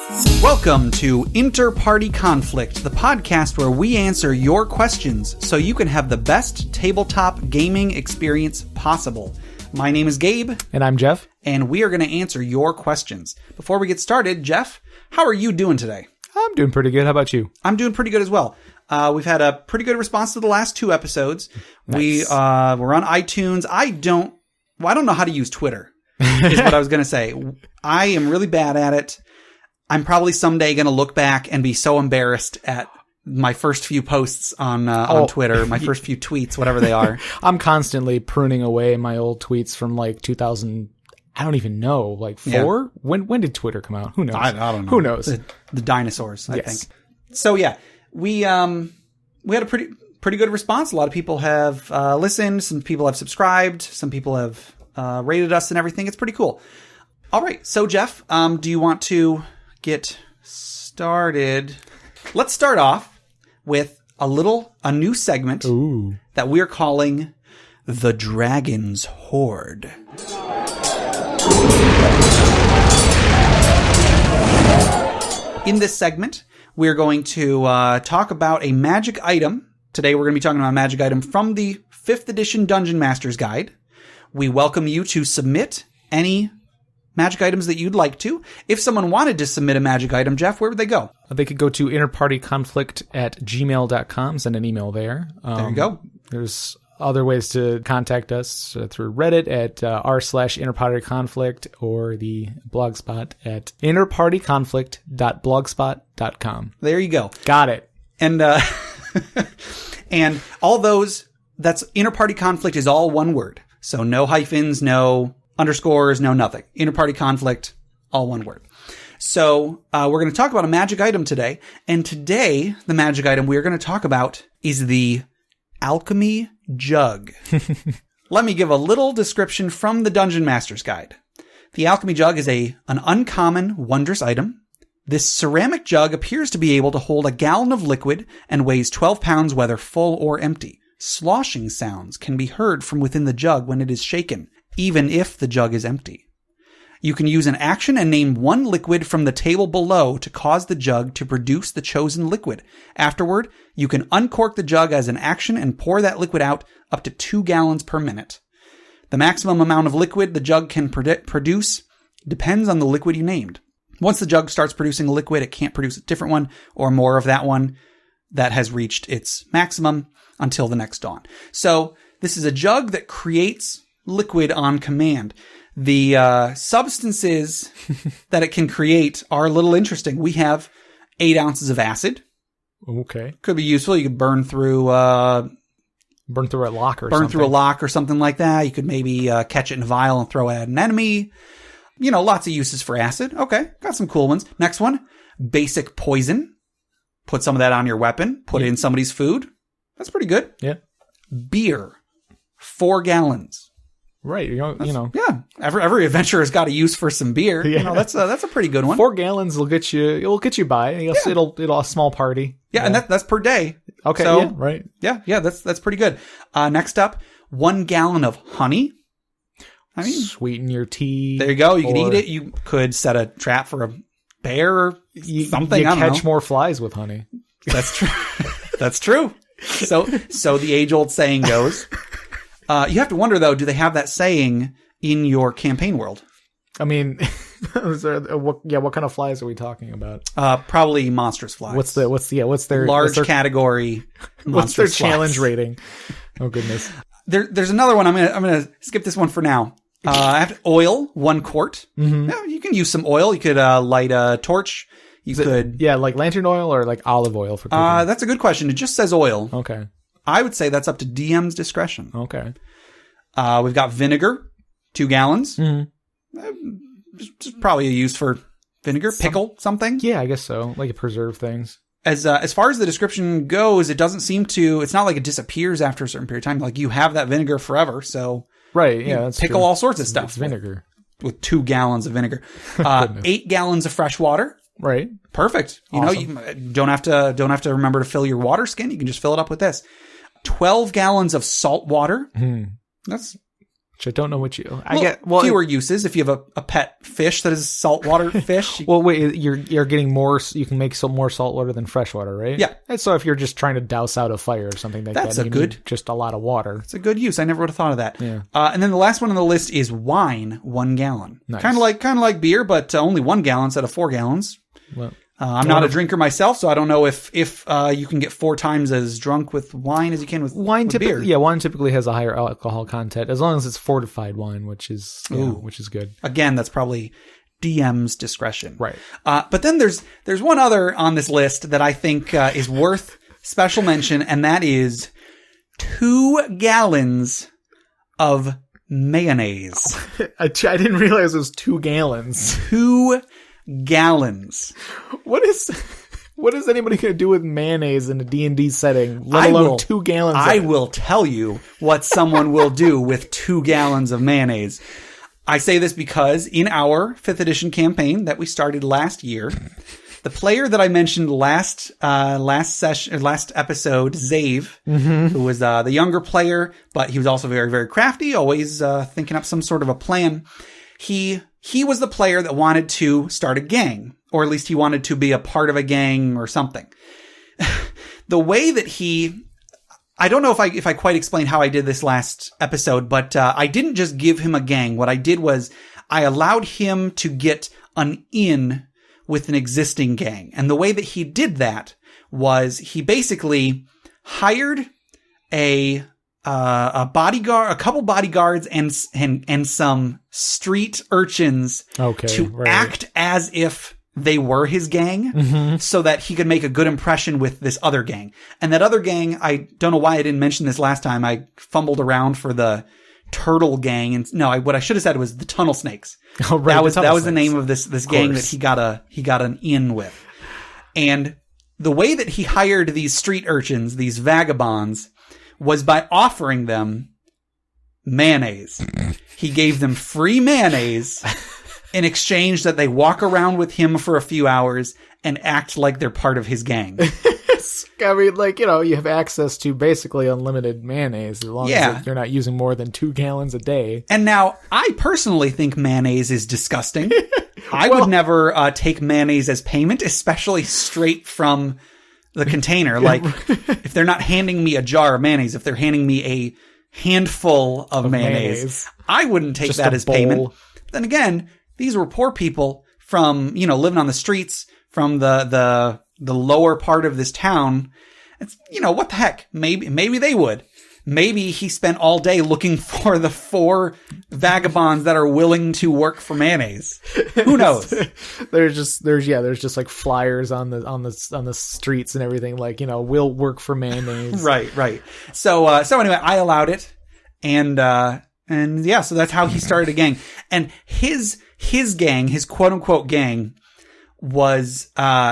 Welcome to InterPartyConflict, the podcast where we answer your questions so you can have the best tabletop gaming experience possible. My name is Gabe. And I'm Jeff. And we are going to answer your questions. Before we get started, Jeff, how are you doing today? I'm doing pretty good. How about you? I'm doing pretty good as well. We've had a pretty good response to the last two episodes. Nice. We're on iTunes. I don't know how to use Twitter, is what I was going to say. I am really bad at it. I'm probably someday going to look back and be so embarrassed at my first few posts on Twitter, my first few tweets, whatever they are. I'm constantly pruning away my old tweets from like 2000. I don't even know, like 4? Yeah. When did Twitter come out? Who knows? I don't know. Who knows? The dinosaurs, I think. So yeah, we had a pretty good response. A lot of people have listened. Some people have subscribed. Some people have rated us and everything. It's pretty cool. All right. So Jeff, do you want to get started? Let's start off with a new segment that we're calling The Dragon's Hoard. In this segment, we're going to talk about a magic item. Today, we're going to be talking about a magic item from the 5th edition Dungeon Master's Guide. We welcome you to submit any magic items that you'd like to. If someone wanted to submit a magic item, Jeff, where would they go? They could go to InterPartyConflict@gmail.com, send an email there. There you go. There's other ways to contact us through Reddit at r/InterPartyConflict or the blogspot at InterPartyConflict.blogspot.com. There you go. Got it. And and all those, that's InterPartyConflict is all one word. So no hyphens, no underscores, no nothing. InterPartyConflict, all one word. So we're going to talk about a magic item today. And today, the magic item we're going to talk about is the Alchemy Jug. Let me give a little description from the Dungeon Master's Guide. The Alchemy Jug is an uncommon, wondrous item. This ceramic jug appears to be able to hold a gallon of liquid and weighs 12 pounds whether full or empty. Sloshing sounds can be heard from within the jug when it is shaken, even if the jug is empty. You can use an action and name one liquid from the table below to cause the jug to produce the chosen liquid. Afterward, you can uncork the jug as an action and pour that liquid out up to 2 gallons per minute. The maximum amount of liquid the jug can produce depends on the liquid you named. Once the jug starts producing a liquid, it can't produce a different one or more of that one that has reached its maximum until the next dawn. So this is a jug that creates liquid on command. The substances that it can create are a little interesting. We have 8 ounces of acid. Okay. Could be useful. You could burn through a lock or something like that. You could maybe catch it in a vial and throw it at an enemy. You know, lots of uses for acid. Okay, got some cool ones. Next one, basic poison. Put some of that on your weapon. Put it in somebody's food. That's pretty good. Yeah. Beer, 4 gallons. Right, you know. Yeah, every adventurer's got a use for some beer. Yeah. You know, that's a pretty good one. 4 gallons will get you by. It'll a small party. Yeah, and that's per day. Okay, so, yeah, right. Yeah, that's pretty good. Next up, 1 gallon of honey. I mean, sweeten your tea. There you go. You can eat it. You could set a trap for a bear or something. You catch more flies with honey. That's true. That's true. So the age-old saying goes. You have to wonder, though, do they have that saying in your campaign world? I mean, what kind of flies are we talking about? Probably monstrous flies. What's their large category? What's their flies. Challenge rating? Oh goodness. There's another one. I'm gonna skip this one for now. I have oil, 1 quart. Mm-hmm. Yeah, you can use some oil. You could light a torch. Like lantern oil or like olive oil for cooking? That's a good question. It just says oil. Okay. I would say that's up to DM's discretion. Okay. We've got vinegar, 2 gallons. Mm-hmm. Just probably a use for vinegar, pickle, something. Yeah, I guess so. Like preserve things. As far as the description goes, it doesn't seem to. It's not like it disappears after a certain period of time. Like you have that vinegar forever, so right. Yeah, that's pickle true. All sorts of stuff. It's vinegar with 2 gallons of vinegar. 8 gallons of fresh water. Right. Perfect. You awesome. know, you don't have to remember to fill your water skin. You can just fill it up with this. 12 gallons of salt water. Mm. That's Which I don't know what you... fewer uses if you have a pet fish that is saltwater fish. Well, wait, you're getting more... You can make more saltwater than freshwater, right? Yeah. And so if you're just trying to douse out a fire or something like That's that, a good... just a lot of water. It's a good use. I never would have thought of that. Yeah. And then the last one on the list is wine, 1 gallon. Nice. Kind of like beer, but only 1 gallon instead of 4 gallons. Well... I'm not a drinker myself, so I don't know if you can get 4 times as drunk with wine as you can with beer. Yeah, wine typically has a higher alcohol content as long as it's fortified wine, which is good. Again, that's probably DM's discretion. Right. But then there's one other on this list that I think is worth special mention, and that is 2 gallons of mayonnaise. I didn't realize it was 2 gallons. 2 gallons. What is anybody going to do with mayonnaise in a D&D setting, let alone 2 gallons? I will tell you what someone will do with 2 gallons of mayonnaise. I say this because in our 5th edition campaign that we started last year, the player that I mentioned last episode, Zave, who was the younger player, but he was also very, very crafty, always thinking up some sort of a plan. He was the player that wanted to start a gang, or at least he wanted to be a part of a gang or something. The way that I don't know if I quite explained how I did this last episode, but I didn't just give him a gang. What I did was I allowed him to get an in with an existing gang. And the way that he did that was he basically hired a bodyguard, a couple bodyguards, and some street urchins to act as if they were his gang, so that he could make a good impression with this other gang. And that other gang, I don't know why I didn't mention this last time. I fumbled around for the turtle gang, and what I should have said was the tunnel snakes. Oh, right. That was the name of this gang that he got an in with. And the way that he hired these street urchins, these vagabonds, was by offering them mayonnaise. He gave them free mayonnaise in exchange that they walk around with him for a few hours and act like they're part of his gang. I mean, you have access to basically unlimited mayonnaise as long as you're not using more than 2 gallons a day. And now, I personally think mayonnaise is disgusting. I would never take mayonnaise as payment, especially straight from the container. Like, if they're not handing me a jar of mayonnaise, if they're handing me a handful of mayonnaise, I wouldn't take that as payment. Then again, these were poor people from, living on the streets from the lower part of this town. It's, what the heck? Maybe they would. Maybe he spent all day looking for the 4 vagabonds that are willing to work for mayonnaise. Who knows? There's just like flyers on the streets and everything, like, we'll work for mayonnaise. Right. So anyway, I allowed it, and so that's how he started a gang. And his gang, his quote unquote gang, was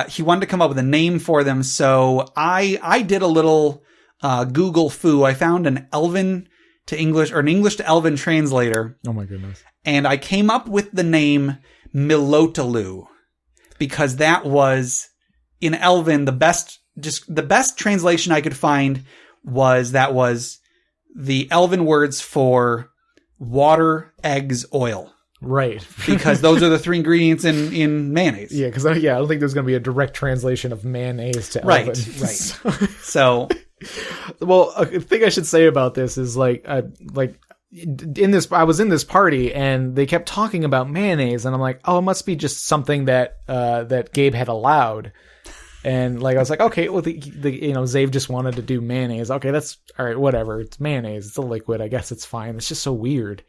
he wanted to come up with a name for them. So I did a little Google foo. I found an Elven to English, or an English to Elven translator. Oh my goodness. And I came up with the name Milotalu, because that was, in Elven, the best translation I could find was the Elven words for water, eggs, oil. Right. Because those are the 3 ingredients in mayonnaise. Yeah, because I don't think there's going to be a direct translation of mayonnaise to Elven. Right. So... Well, a thing I should say about this is I was in this party and they kept talking about mayonnaise, and I'm like, oh, it must be just something that Gabe had allowed. And I was like, okay, well, Zave just wanted to do mayonnaise. Okay, that's all right. Whatever. It's mayonnaise. It's a liquid. I guess it's fine. It's just so weird.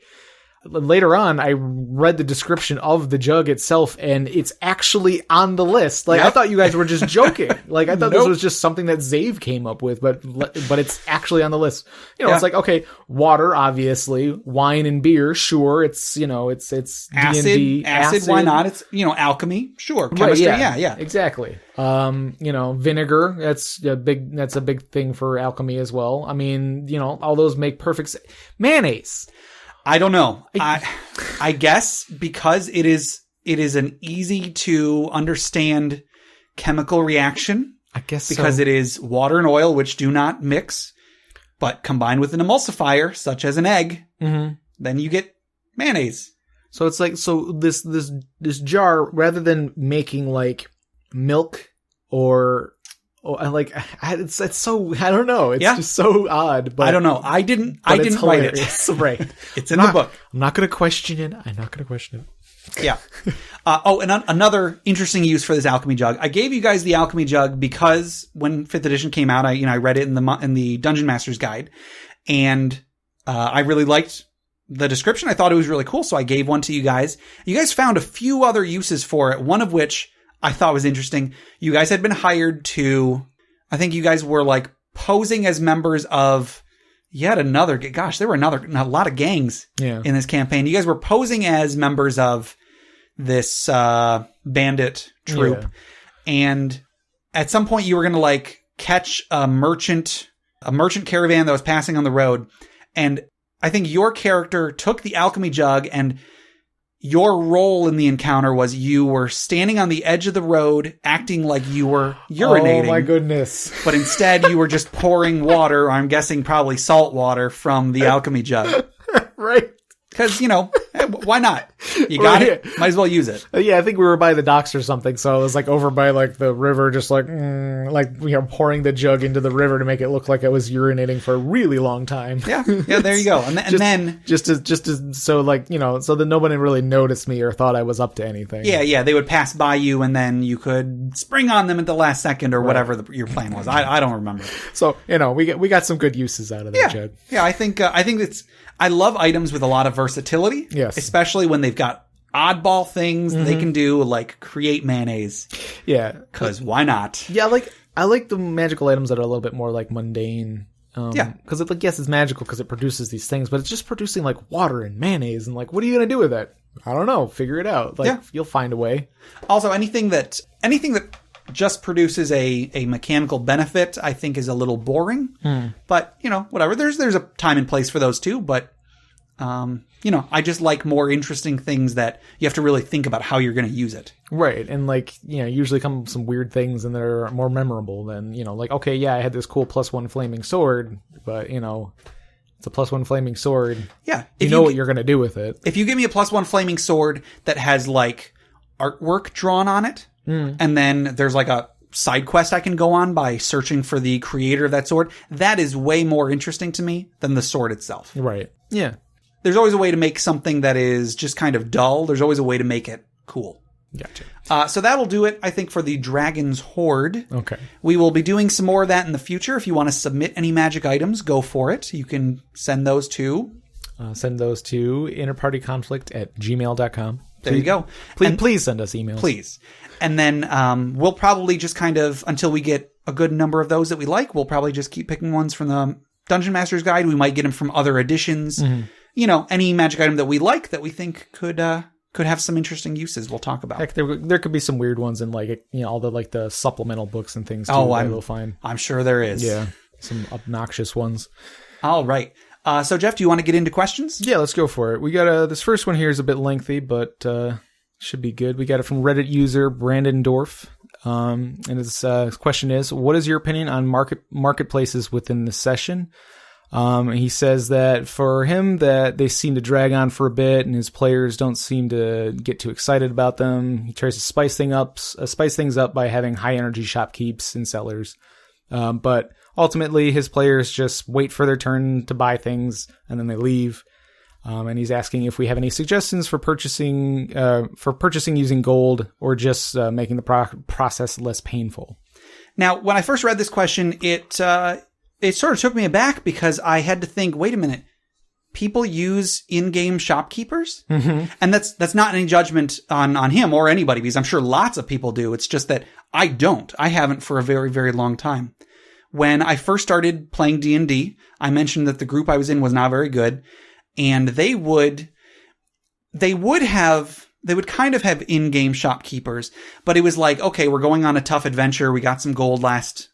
Later on, I read the description of the jug itself, and it's actually on the list. I thought you guys were just joking. I thought this was just something that Zave came up with, but it's actually on the list. It's like, okay, water, obviously, wine and beer, sure. It's it's D&D, acid. Why not? It's alchemy, sure. Chemistry, right, yeah, exactly. Vinegar. That's a big thing for alchemy as well. I mean, all those make perfect mayonnaise. I don't know. I guess because it is an easy to understand chemical reaction. I guess because it is water and oil, which do not mix, but combined with an emulsifier, such as an egg, then you get mayonnaise. So it's like, so this jar, rather than making like milk or like, it's so, I don't know. It's just so odd, but I don't know. I didn't write it. Right. It's in the book. I'm not going to question it. Yeah. And another interesting use for this Alchemy Jug. I gave you guys the Alchemy Jug because when 5th edition came out, I read it in the Dungeon Master's Guide, and I really liked the description. I thought it was really cool, so I gave one to you guys. You guys found a few other uses for it, one of which I thought was interesting. You guys had been hired to, I think you guys were like posing as members of yet another, gosh, there were a lot of gangs in this campaign. You guys were posing as members of this bandit troop. Yeah. And at some point you were going to like catch a merchant caravan that was passing on the road. And I think your character took the Alchemy Jug, and your role in the encounter was you were standing on the edge of the road acting like you were urinating. Oh my goodness. But instead you were just pouring water, I'm guessing probably salt water, from the Alchemy Jug. Right. Because, why not? You got it. Might as well use it. Yeah, I think we were by the docks or something. So it was like over by like the river, just like pouring the jug into the river to make it look like I was urinating for a really long time. Yeah. Yeah, there you go. And then so that nobody really noticed me or thought I was up to anything. Yeah. They would pass by you, and then you could spring on them at the last second or whatever your plan was. I don't remember. So, we got some good uses out of that jug. Yeah, I think I love items with a lot of versatility. Yes. Especially when they've got oddball things they can do, like create mayonnaise. Yeah. Because why not? Yeah, I like the magical items that are a little bit more like mundane. Because yes, it's magical because it produces these things, but it's just producing like water and mayonnaise, and like, what are you going to do with that? I don't know. Figure it out. You'll find a way. Also, anything that just produces a mechanical benefit, I think, is a little boring. But, whatever. There's a time and place for those too. But, I just like more interesting things that you have to really think about how you're going to use it. Right. And usually come with some weird things and they're more memorable than, okay, yeah, I had this cool +1 flaming sword, but, it's a +1 flaming sword. Yeah. You know what you're going to do with it. If you give me a +1 flaming sword that has like artwork drawn on it, and then there's like a side quest I can go on by searching for the creator of that sword, that is way more interesting to me than the sword itself. Right. Yeah. There's always a way to make something that is just kind of dull. There's always a way to make it cool. Gotcha. So that'll do it, I think, for the Dragon's Hoard. Okay. We will be doing some more of that in the future. If you want to submit any magic items, go for it. You can send those to InterPartyConflict@gmail.com. There you go. Please send us emails. Please. And then we'll probably just kind of, until we get a good number of those that we like, we'll probably just keep picking ones from the Dungeon Master's Guide. We might get them from other editions. Any magic item that we like that we think could have some interesting uses, we'll talk about. Heck, there could be some weird ones in all the supplemental books and things too. We'll find. I'm sure there is. Yeah, some obnoxious ones. All right. So Jeff, do you want to get into questions? Yeah, let's go for it. We got this first one here is a bit lengthy, but should be good. We got it from Reddit user Brandon Dorf. And his question is, what is your opinion on marketplaces within the session? He says that for him that they seem to drag on for a bit and his players don't seem to get too excited about them. He tries to spice things up by having high energy shopkeeps and sellers. But ultimately his players just wait for their turn to buy things and then they leave. And he's asking if we have any suggestions for purchasing using gold or just making the process less painful. Now, when I first read this question, it sort of took me aback because I had to think, wait a minute, people use InGame Shopkeepers? Mm-hmm. And that's not any judgment on him or anybody, because I'm sure lots of people do. It's just that I don't. I haven't for a very, very long time. When I first started playing D&D, I mentioned that the group I was in was not very good. And they would kind of have in-game shopkeepers, but it was like, okay, we're going on a tough adventure. We got some gold last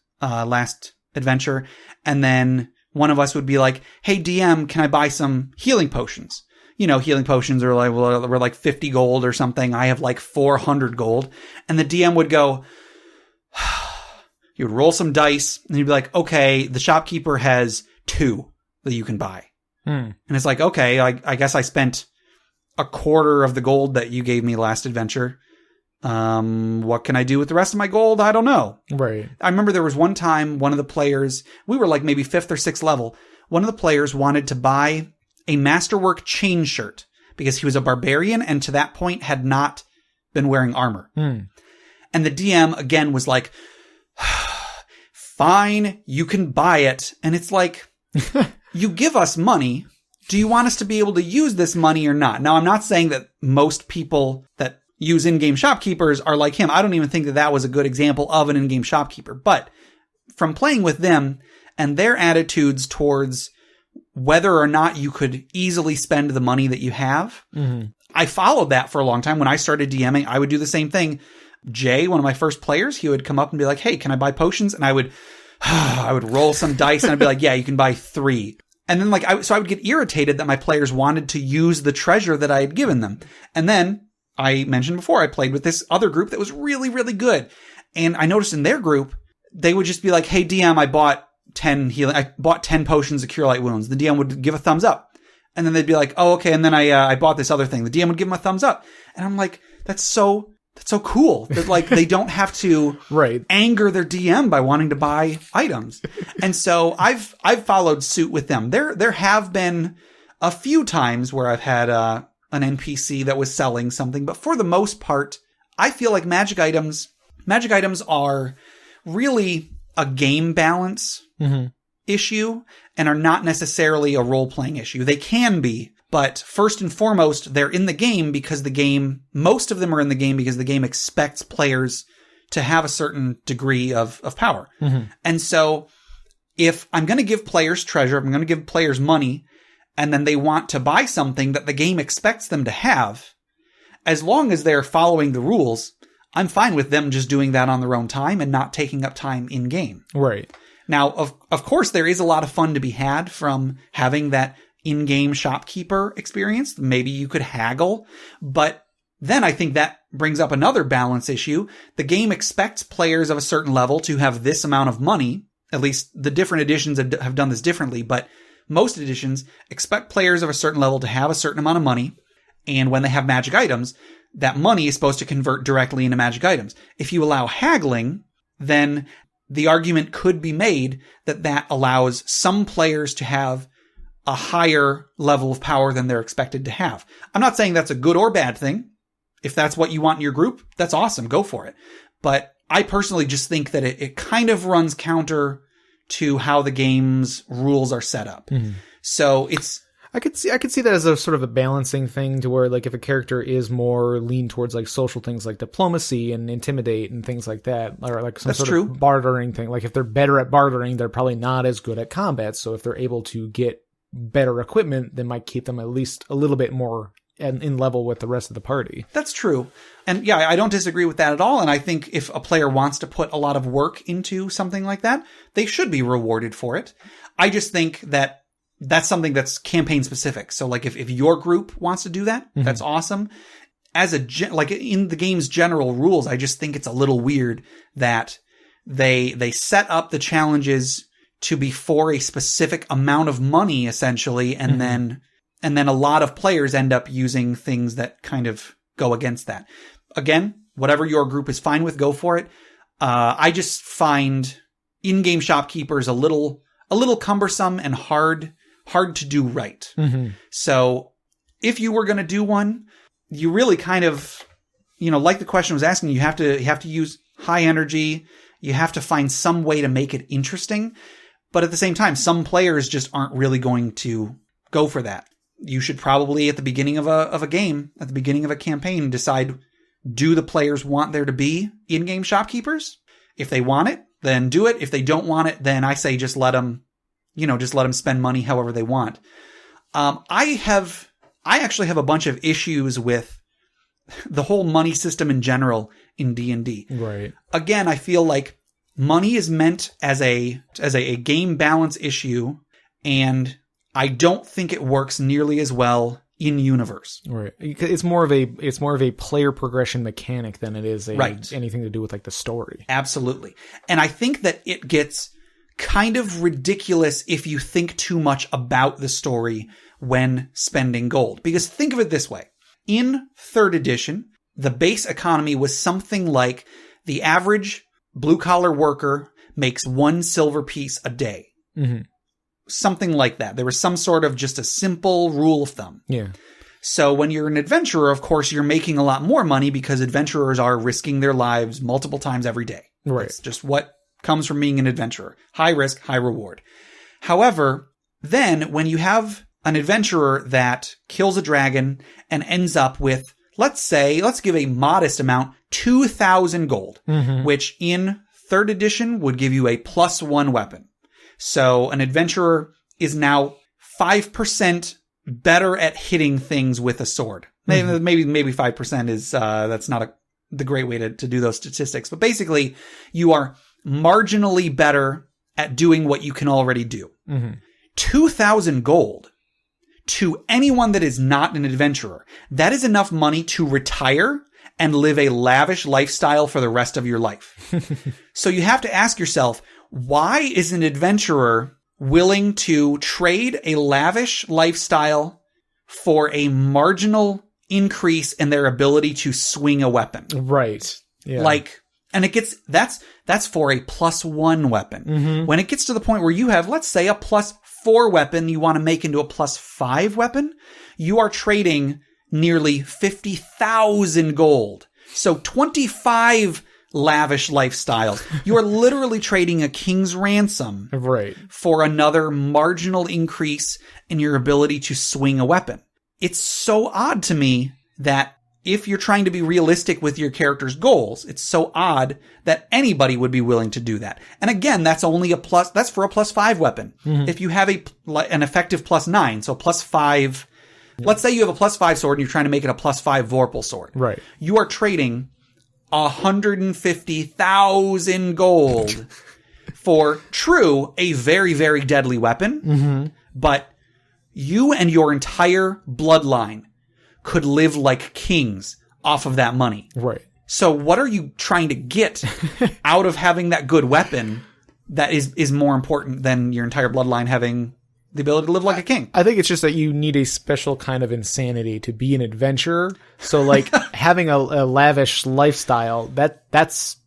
adventure. And then one of us would be like, hey, DM, can I buy some healing potions? Healing potions are like, well, we're like 50 gold or something. I have like 400 gold. And the DM would go, he would roll some dice and he'd be like, okay, the shopkeeper has 2 that you can buy. And it's like, okay, I guess I spent a quarter of the gold that you gave me last adventure. What can I do with the rest of my gold? I don't know. Right. I remember there was one time one of the players, we were like maybe 5th or 6th level. One of the players wanted to buy a Masterwork chain shirt because he was a barbarian and to that point had not been wearing armor. And the DM again was like, fine, you can buy it. And it's like, you give us money. Do you want us to be able to use this money or not? Now, I'm not saying that most people that use in-game shopkeepers are like him. I don't even think that that was a good example of an in-game shopkeeper. But from playing with them and their attitudes towards whether or not you could easily spend the money that you have, I followed that for a long time. When I started DMing, I would do the same thing. Jay, one of my first players, he would come up and be like, hey, can I buy potions? And I would roll some dice and I'd be like, yeah, you can buy 3. And then so I would get irritated that my players wanted to use the treasure that I had given them. And then I mentioned before, I played with this other group that was really, really good. And I noticed in their group, they would just be like, hey, DM, I bought 10 potions of cure light wounds. The DM would give a thumbs up. And then they'd be like, oh, okay. And then I bought this other thing. The DM would give them a thumbs up. And I'm like, that's so cool that like they don't have to anger their DM by wanting to buy items. And so I've followed suit with them. There have been a few times where I've had an NPC that was selling something, but for the most part, I feel like magic items are really a game balance issue and are not necessarily a role-playing issue. They can be, but first and foremost, they're in the game because most of them are in the game because the game expects players to have a certain degree of power. And so if I'm going to give players treasure, if I'm going to give players money, and then they want to buy something that the game expects them to have, as long as they're following the rules, I'm fine with them just doing that on their own time and not taking up time in game. Right. Now, of course, there is a lot of fun to be had from having that in-game shopkeeper experience. Maybe you could haggle, but then I think that brings up another balance issue. The game expects players of a certain level to have this amount of money. At least the different editions have done this differently, but most editions expect players of a certain level to have a certain amount of money. And when they have magic items, that money is supposed to convert directly into magic items. If you allow haggling, then the argument could be made that allows some players to have a higher level of power than they're expected to have. I'm not saying that's a good or bad thing. If that's what you want in your group, that's awesome. Go for it. But I personally just think that it kind of runs counter to how the game's rules are set up. So I could see that as a sort of a balancing thing to where, like, if a character is more lean towards like social things like diplomacy and intimidate and things like that, or like some sort of bartering thing. Like if they're better at bartering, they're probably not as good at combat. So if they're able to get better equipment, that might keep them at least a little bit more in level with the rest of the party. That's true. And yeah, I don't disagree with that at all. And I think if a player wants to put a lot of work into something like that, they should be rewarded for it. I just think that that's something that's campaign specific. So like if your group wants to do that, that's awesome. As like in the game's general rules, I just think it's a little weird that they set up the challenges to be for a specific amount of money essentially. And then a lot of players end up using things that kind of go against that. Again, whatever your group is fine with, go for it. I just find in-game shopkeepers a little cumbersome and hard to do right. So if you were going to do one, you really kind of, like the question was asking, you have to use high energy. You have to find some way to make it interesting. But at the same time, some players just aren't really going to go for that. You should probably at the beginning of a game, at the beginning of a campaign, decide, do the players want there to be in-game shopkeepers? If they want it, then do it. If they don't want it, then I say just let them spend money however they want. I actually have a bunch of issues with the whole money system in general in D&D. Right. Again, I feel like money is meant as a game balance issue, and I don't think it works nearly as well in universe. Right. It's more of a player progression mechanic than it is anything to do with like the story. Absolutely. And I think that it gets kind of ridiculous if you think too much about the story when spending gold. Because think of it this way. In 3rd edition, the base economy was something like the average blue-collar worker makes 1 silver piece a day. Mm-hmm. Something like that. There was some sort of just a simple rule of thumb. Yeah. So when you're an adventurer, of course, you're making a lot more money because adventurers are risking their lives multiple times every day. Right. It's just what comes from being an adventurer. High risk, high reward. However, then when you have an adventurer that kills a dragon and ends up with, let's give a modest amount, 2,000 gold, which in 3rd edition would give you a +1 weapon. So an adventurer is now 5% better at hitting things with a sword. Maybe 5% is, that's not the great way to do those statistics. But basically, you are marginally better at doing what you can already do. 2,000 gold to anyone that is not an adventurer. That is enough money to retire and live a lavish lifestyle for the rest of your life. So you have to ask yourself, why is an adventurer willing to trade a lavish lifestyle for a marginal increase in their ability to swing a weapon? Right. Yeah. And it gets, that's for a +1 weapon. When it gets to the point where you have, let's say, a +4 weapon you want to make into a +5 weapon, you are trading nearly 50,000 gold. So 25 lavish lifestyles. You are literally trading a king's ransom for another marginal increase in your ability to swing a weapon. It's so odd to me that if you're trying to be realistic with your character's goals, it's so odd that anybody would be willing to do that. And again, that's only that's for a +5 weapon. If you have an effective +9, so +5, let's say you have a +5 sword and you're trying to make it a +5 Vorpal sword. Right. You are trading 150,000 gold for a very, very deadly weapon. But you and your entire bloodline could live like kings off of that money. Right. So what are you trying to get out of having that good weapon that is more important than your entire bloodline having the ability to live like a king? I think it's just that you need a special kind of insanity to be an adventurer. So having a lavish lifestyle, that's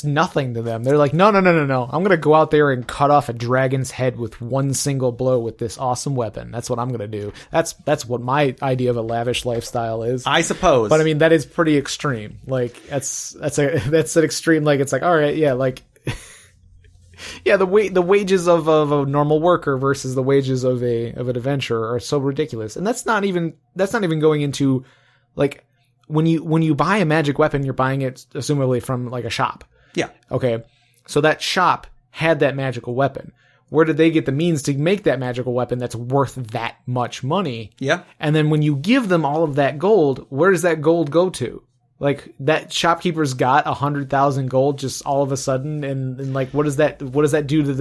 nothing to them. They're like, no. I'm going to go out there and cut off a dragon's head with one single blow with this awesome weapon. That's what I'm going to do. That's what my idea of a lavish lifestyle is. I suppose. But I mean, that is pretty extreme. That's an extreme. It's like, all right, yeah, yeah, the wages of a normal worker versus the wages of an adventurer are so ridiculous. And that's not even going into when you buy a magic weapon, you're buying it assumably from a shop. Yeah. Okay. So that shop had that magical weapon. Where did they get the means to make that magical weapon that's worth that much money? Yeah. And then when you give them all of that gold, where does that gold go to? That shopkeeper's got 100,000 gold just all of a sudden, and what does that do to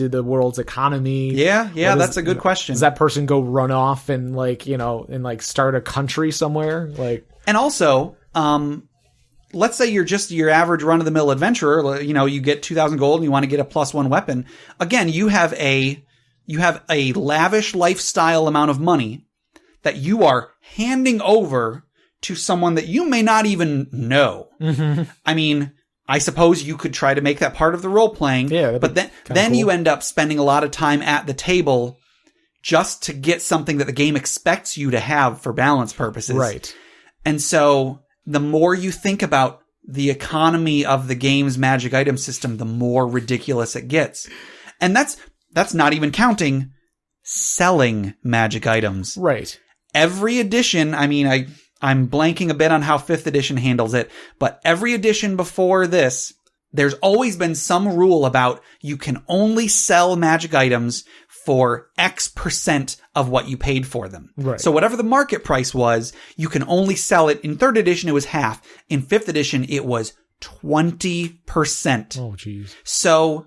the world's economy? Yeah, that's a good question. Does that person go run off and start a country somewhere? And also, let's say you're just your average run-of-the-mill adventurer. You get 2,000 gold and you want to get a +1 weapon. Again, you have a lavish lifestyle amount of money that you are handing over to someone that you may not even know. I mean, I suppose you could try to make that part of the role-playing, but then cool. You end up spending a lot of time at the table just to get something that the game expects you to have for balance purposes. Right. And so the more you think about the economy of the game's magic item system, the more ridiculous it gets. And that's not even counting selling magic items. Right. Every edition, I mean, I'm blanking a bit on how 5th edition handles it, but every edition before this, there's always been some rule about you can only sell magic items for X% of what you paid for them. Right. So whatever the market price was, you can only sell it. In 3rd edition, it was half. In 5th edition, it was 20%. Oh, geez. So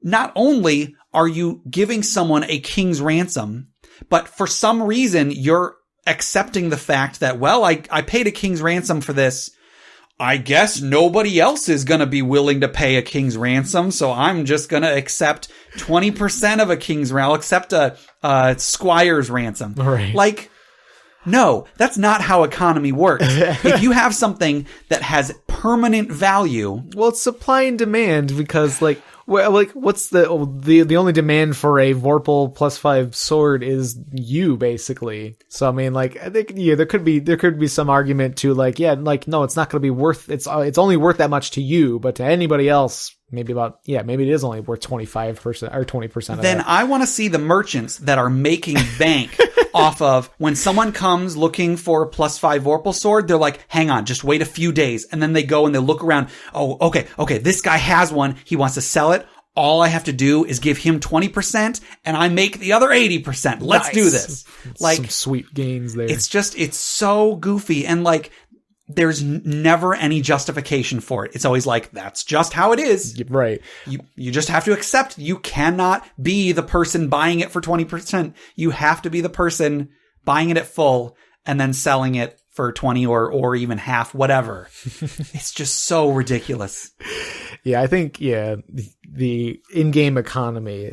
not only are you giving someone a king's ransom, but for some reason, you're accepting the fact that, well, I paid a king's ransom for this. I guess nobody else is going to be willing to pay a king's ransom, so I'm just going to accept 20% of a king's ransom. I'll accept a squire's ransom. Right. Like, no, that's not how economy works. If you have something that has permanent value... Well, it's supply and demand because, like, what's the only demand for a Vorpal +5 sword is you, basically. So I mean, like, I think there could be some argument to like, yeah, like, no, it's not going to be worth it's only worth that much to you, but to anybody else, maybe it is only worth 25% or 20% of then that. I want to see the merchants that are making bank off of when someone comes looking for a +5 Vorpal sword, they're like, hang on, just wait a few days. And then they go and they look around. Oh, okay, this guy has one. He wants to sell it. All I have to do is give him 20% and I make the other 80%. Let's do this. Like, some sweet gains there. It's so goofy. And like, there's never any justification for it. It's always like, that's just how it is. Right. You just have to accept you cannot be the person buying it for 20%. You have to be the person buying it at full and then selling it for 20 or even half, whatever. It's just so ridiculous. Yeah, I think, the in-game economy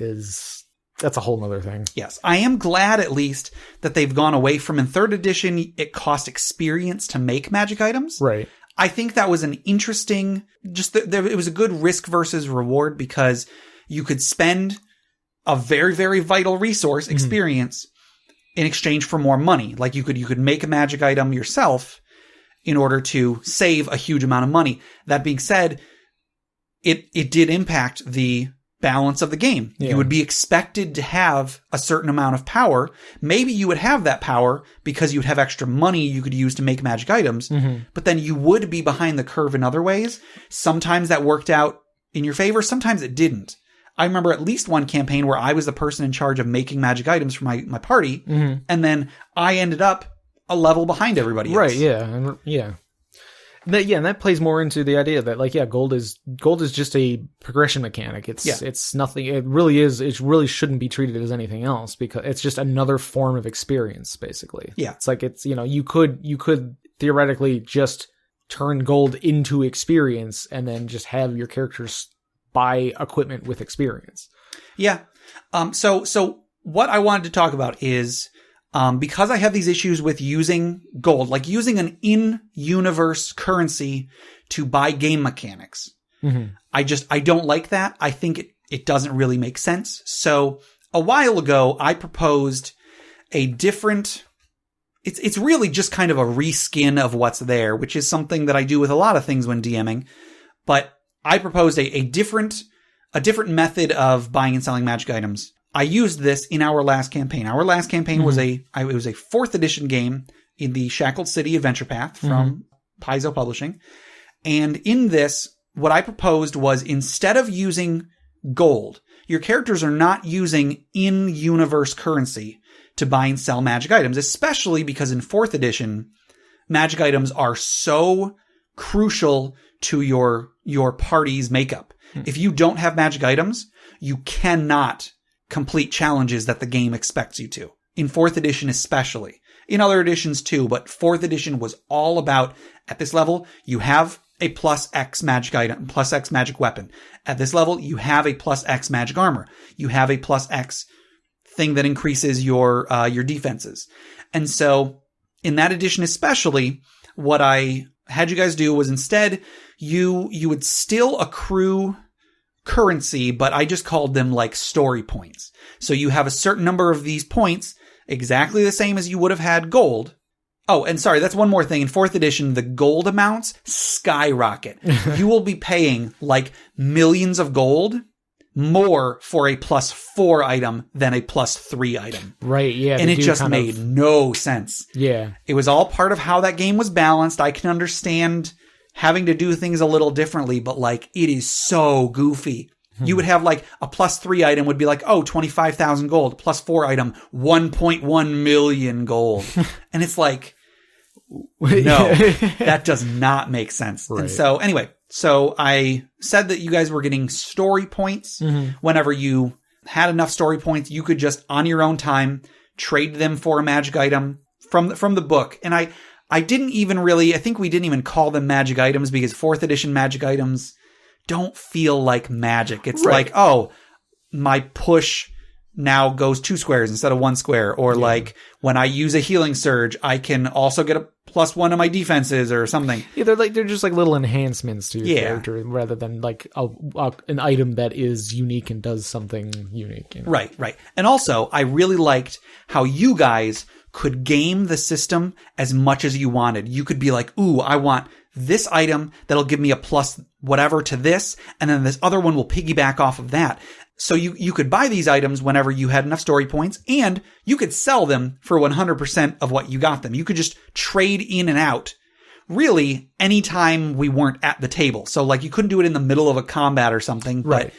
that's a whole nother thing. Yes. I am glad at least that they've gone away from in 3rd edition, it cost experience to make magic items. Right. I think that was an interesting, it was a good risk versus reward because you could spend a very, very vital resource, experience, in exchange for more money. Like you could make a magic item yourself in order to save a huge amount of money. That being said, it did impact the balance of the game. Yeah. You would be expected to have a certain amount of power. Maybe you would have that power because you'd have extra money you could use to make magic items, but then you would be behind the curve in other ways. Sometimes that worked out in your favor. Sometimes it didn't. I remember at least one campaign where I was the person in charge of making magic items for my party, and then I ended up a level behind everybody else. Right, yeah. And that plays more into the idea that, like, gold is just a progression mechanic. It's nothing. It really shouldn't be treated as anything else because it's just another form of experience, basically. Yeah. It's like, you could theoretically just turn gold into experience and then just have your characters buy equipment with experience. Yeah. So what I wanted to talk about is, because I have these issues with using gold, like using an in-universe currency to buy game mechanics. I don't like that. I think it doesn't really make sense. So a while ago, I proposed a different, it's really just kind of a reskin of what's there, which is something that I do with a lot of things when DMing. But I proposed a different method of buying and selling magic items. I used this in our last campaign. Our last campaign was it was a 4th edition game in the Shackled City Adventure Path from Paizo Publishing. And in this, what I proposed was instead of using gold, your characters are not using in-universe currency to buy and sell magic items, especially because in 4th edition, magic items are so crucial to your party's makeup. If you don't have magic items, you cannot complete challenges that the game expects you to. In 4th edition especially. In other editions too, but 4th edition was all about, at this level, you have a +X magic item, +X magic weapon. At this level, you have a +X magic armor. You have a +X thing that increases your defenses. And so, in that edition especially, what I had you guys do was instead, you would still accrue currency, but I just called them like story points. So you have a certain number of these points, exactly the same as you would have had gold. Oh, and sorry, that's one more thing. In 4th edition, the gold amounts skyrocket. You will be paying like millions of gold more for a +4 item than a +3 item. Right, yeah. And it just made no sense. Yeah. It was all part of how that game was balanced. I can understand having to do things a little differently, but like, it is so goofy. You would have like a +3 item would be like, 25,000 gold. +4 item, 1.1 million gold. And it's like, no, that does not make sense. Right. And so anyway, I said that you guys were getting story points. Whenever you had enough story points, you could just on your own time trade them for a magic item from the book. And I think we didn't even call them magic items because 4th edition magic items don't feel like magic. It's like, oh, my push now goes 2 squares instead of 1 square. Or like when I use a healing surge, I can also get a +1 on my defenses or something. Yeah, they're just like little enhancements to your character rather than like an item that is unique and does something unique. You know? Right. And also, I really liked how you guys could game the system as much as you wanted. You could be like, ooh, I want this item that'll give me a plus whatever to this, and then this other one will piggyback off of that. So you could buy these items whenever you had enough story points, and you could sell them for 100% of what you got them. You could just trade in and out, really, anytime we weren't at the table. So like you couldn't do it in the middle of a combat or something, but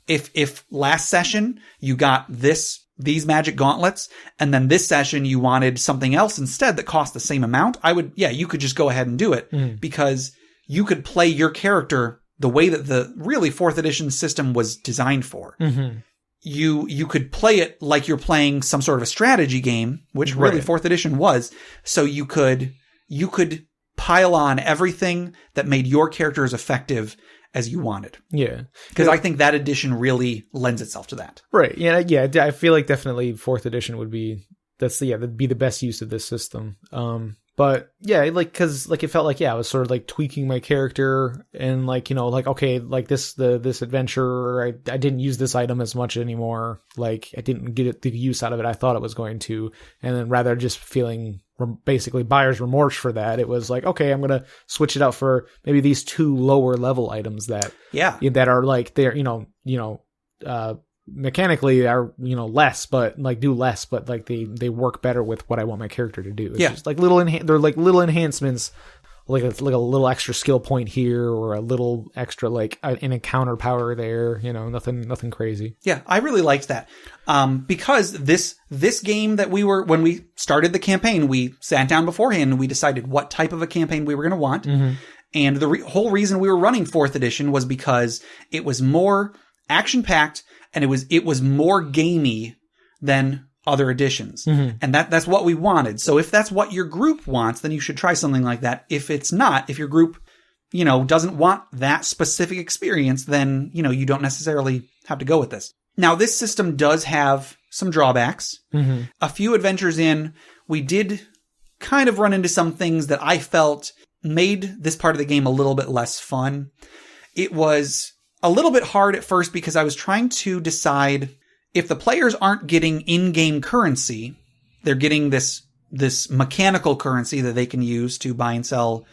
if last session you got these magic gauntlets, and then this session you wanted something else instead that cost the same amount, you could just go ahead and do it because you could play your character the way that the really 4th edition system was designed for. Mm-hmm. You could play it like you're playing some sort of a strategy game, which really 4th edition was. So you could pile on everything that made your character as effective as you wanted. Yeah. Because I think that edition really lends itself to that. Right. Yeah. I feel like definitely 4th edition would be that'd be the best use of this system. But yeah, like, cause like it felt like, I was sort of like tweaking my character and like, you know, like, okay, like this adventure, I didn't use this item as much anymore. Like I didn't get the use out of it I thought it was going to. And then rather just feeling basically buyer's remorse for that, it was like, okay, I'm going to switch it out for maybe these 2 lower level items that are like, they're, mechanically are, less, but like do less, but like they work better with what I want my character to do. It's just like they're like little enhancements, like a little extra skill point here or a little extra like an encounter power there, nothing crazy. Yeah, I really liked that. Because this game that when we started the campaign, we sat down beforehand and we decided what type of a campaign we were going to want. Mm-hmm. And the whole reason we were running 4th edition was because it was more action-packed and it was more gamey than other editions. Mm-hmm. And that's what we wanted. So if that's what your group wants, then you should try something like that. If it's not, if your group, doesn't want that specific experience, then, you don't necessarily have to go with this. Now, this system does have some drawbacks. Mm-hmm. A few adventures in, we did kind of run into some things that I felt made this part of the game a little bit less fun. It was a little bit hard at first because I was trying to decide if the players aren't getting in-game currency, they're getting this mechanical currency that they can use to buy and sell,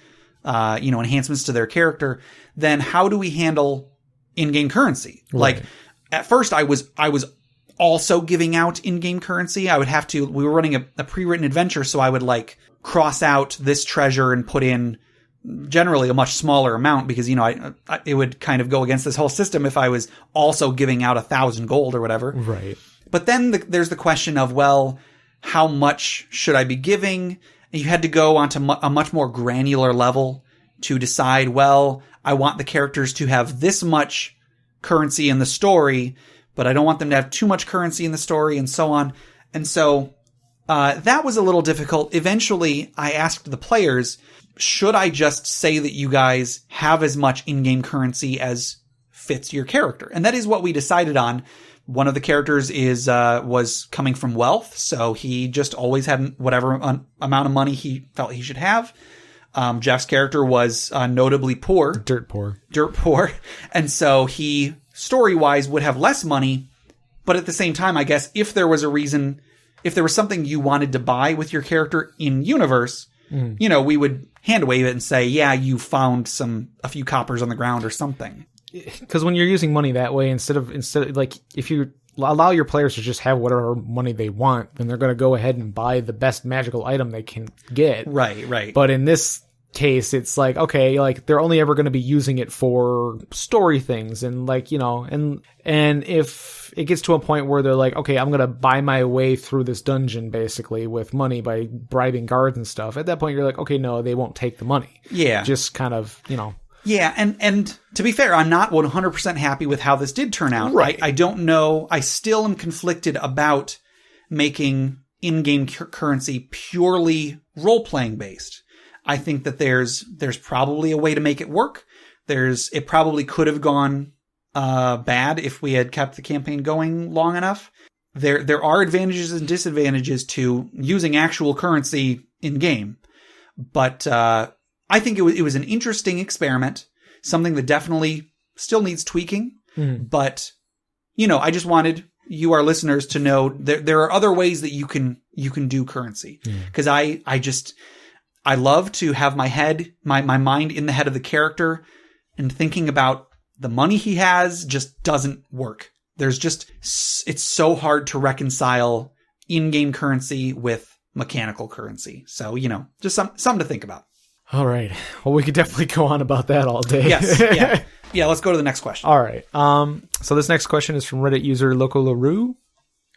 enhancements to their character, then how do we handle in-game currency? Right. Like at first I was also giving out in-game currency. We were running a pre-written adventure. So I would like cross out this treasure and put in generally a much smaller amount because, it would kind of go against this whole system if I was also giving out 1,000 gold or whatever. Right. But then there's the question of, well, how much should I be giving? And you had to go onto a much more granular level to decide, well, I want the characters to have this much currency in the story, but I don't want them to have too much currency in the story and so on. And so that was a little difficult. Eventually, I asked the players, should I just say that you guys have as much in-game currency as fits your character? And that is what we decided on. One of the characters was coming from wealth, so he just always had whatever amount of money he felt he should have. Jeff's character was notably poor. Dirt poor. And so he, story-wise, would have less money, but at the same time, I guess, if there was something you wanted to buy with your character in universe, we would hand wave it and say, yeah, you found a few coppers on the ground or something. Because when you're using money that way, instead of like, if you allow your players to just have whatever money they want, then they're going to go ahead and buy the best magical item they can get. Right. But in this case, it's like, okay, like they're only ever going to be using it for story things. And like, and if it gets to a point where they're like, okay, I'm going to buy my way through this dungeon basically with money by bribing guards and stuff. At that point, you're like, okay, no, they won't take the money. Yeah. Just kind of, Yeah, and to be fair, I'm not 100% happy with how this did turn out. Right. I don't know. I still am conflicted about making in-game currency purely role-playing based. I think that there's probably a way to make it work. It probably could have gone bad if we had kept the campaign going long enough. There are advantages and disadvantages to using actual currency in game, but I think it was an interesting experiment, something that definitely still needs tweaking. But I just wanted you, our listeners, to know there are other ways that you can do currency, because I love to have my mind in the head of the character, and thinking about the money he has just doesn't work. It's so hard to reconcile in-game currency with mechanical currency. So, just something to think about. All right. Well, we could definitely go on about that all day. Yes. Yeah. Yeah. Let's go to the next question. All right. So this next question is from Reddit user Loco LaRue.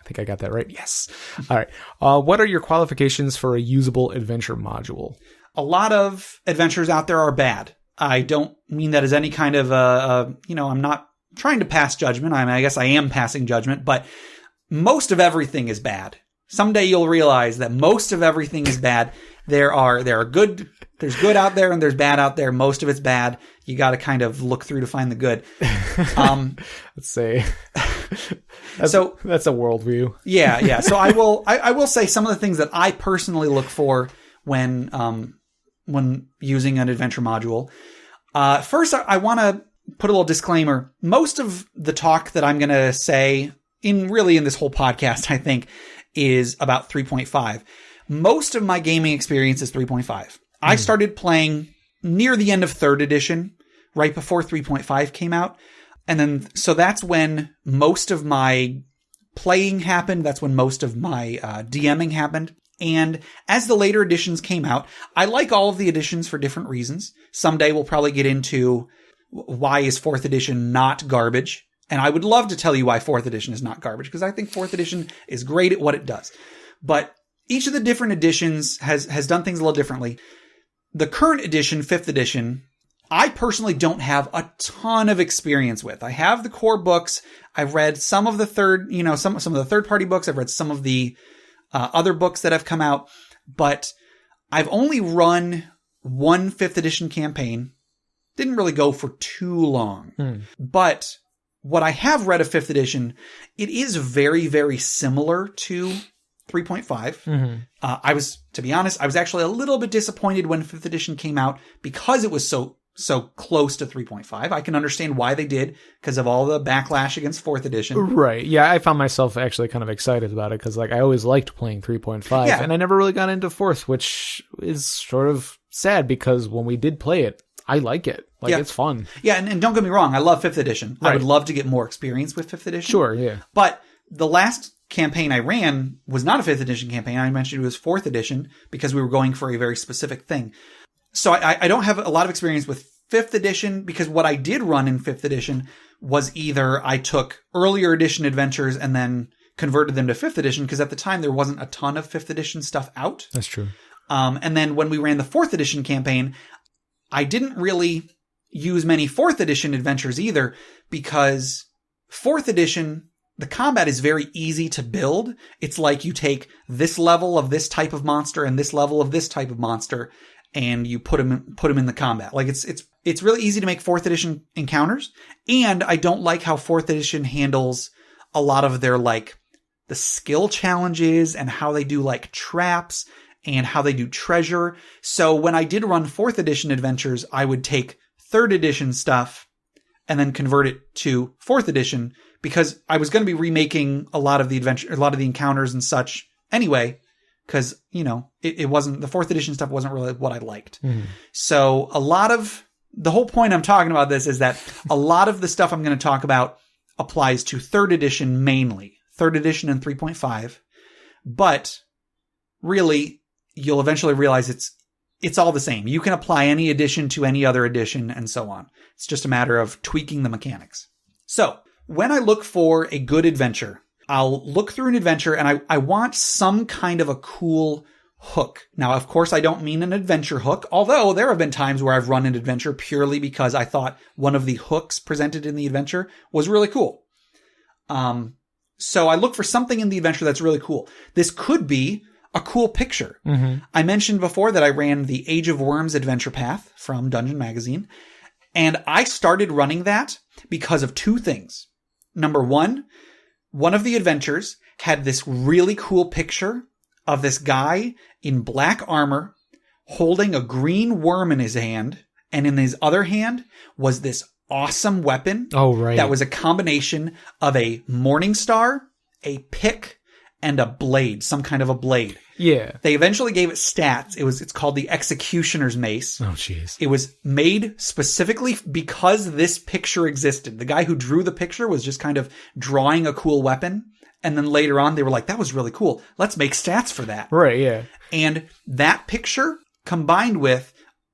I think I got that right. Yes. All right. What are your qualifications for a usable adventure module? A lot of adventures out there are bad. I don't mean that as any kind of I'm not trying to pass judgment. I guess I am passing judgment, but most of everything is bad. Someday you'll realize that most of everything is bad. There's good out there and there's bad out there. Most of it's bad. You got to kind of look through to find the good. Let's say that's a worldview. Yeah. So I will say some of the things that I personally look for when using an adventure module. First, I want to put a little disclaimer. Most of the talk that I'm going to say in this whole podcast, I think, is about 3.5. Most of my gaming experience is 3.5. I started playing near the end of 3rd edition, right before 3.5 came out. And then, so that's when most of my playing happened. That's when most of my DMing happened. And as the later editions came out, I like all of the editions for different reasons. Someday we'll probably get into why is 4th edition not garbage. And I would love to tell you why 4th edition is not garbage, because I think 4th edition is great at what it does. But each of the different editions has done things a little differently. The current edition, 5th edition, I personally don't have a ton of experience with. I have the core books. I've read some of the some of the third-party books. I've read some of the other books that have come out, but I've only run one 5th edition campaign. Didn't really go for too long. But what I have read of 5th edition, it is very, very similar to 3.5. To be honest, I was actually a little bit disappointed when 5th edition came out because it was so close to 3.5. I can understand why they did, because of all the backlash against 4th edition. Right. Yeah, I found myself actually kind of excited about it because I always liked playing 3.5, and I never really got into 4th, which is sort of sad because when we did play it, I like it. It's fun. Yeah, and don't get me wrong, I love 5th edition. Right. I would love to get more experience with 5th edition. Sure, yeah. But the last campaign I ran was not a 5th edition campaign. I mentioned it was 4th edition because we were going for a very specific thing. So I don't have a lot of experience with 5th edition, because what I did run in 5th edition was either I took earlier edition adventures and then converted them to 5th edition, because at the time there wasn't a ton of 5th edition stuff out. That's true. And then when we ran the 4th edition campaign, I didn't really use many 4th edition adventures either, because 4th edition, the combat is very easy to build. It's like you take this level of this type of monster and this level of this type of monster, and you put them in the combat. Like it's really easy to make 4th edition encounters. And I don't like how 4th edition handles a lot of their the skill challenges and how they do traps and how they do treasure. So when I did run 4th edition adventures, I would take 3rd edition stuff and then convert it to 4th edition, because I was going to be remaking a lot of the encounters and such anyway, because, it wasn't, the 4th edition stuff wasn't really what I liked. So the whole point I'm talking about this is that a lot of the stuff I'm going to talk about applies to 3rd edition mainly, 3rd edition and 3.5, but really you'll eventually realize it's all the same. You can apply any edition to any other edition and so on. It's just a matter of tweaking the mechanics. So when I look for a good adventure, I'll look through an adventure and I want some kind of a cool hook. Now, of course, I don't mean an adventure hook, although there have been times where I've run an adventure purely because I thought one of the hooks presented in the adventure was really cool. So I look for something in the adventure that's really cool. This could be a cool picture. I mentioned before that I ran the Age of Worms adventure path from Dungeon Magazine, and I started running that because of two things. Number one of the adventures had this really cool picture of this guy in black armor holding a green worm in his hand, and in his other hand was this awesome weapon. Oh, right. That was a combination of a morning star, a pick, and a blade, some kind of a blade. Yeah. They eventually gave it stats. It's called the Executioner's Mace. Oh, jeez. It was made specifically because this picture existed. The guy who drew the picture was just kind of drawing a cool weapon. And then later on, they were like, that was really cool. Let's make stats for that. Right, yeah. And that picture combined with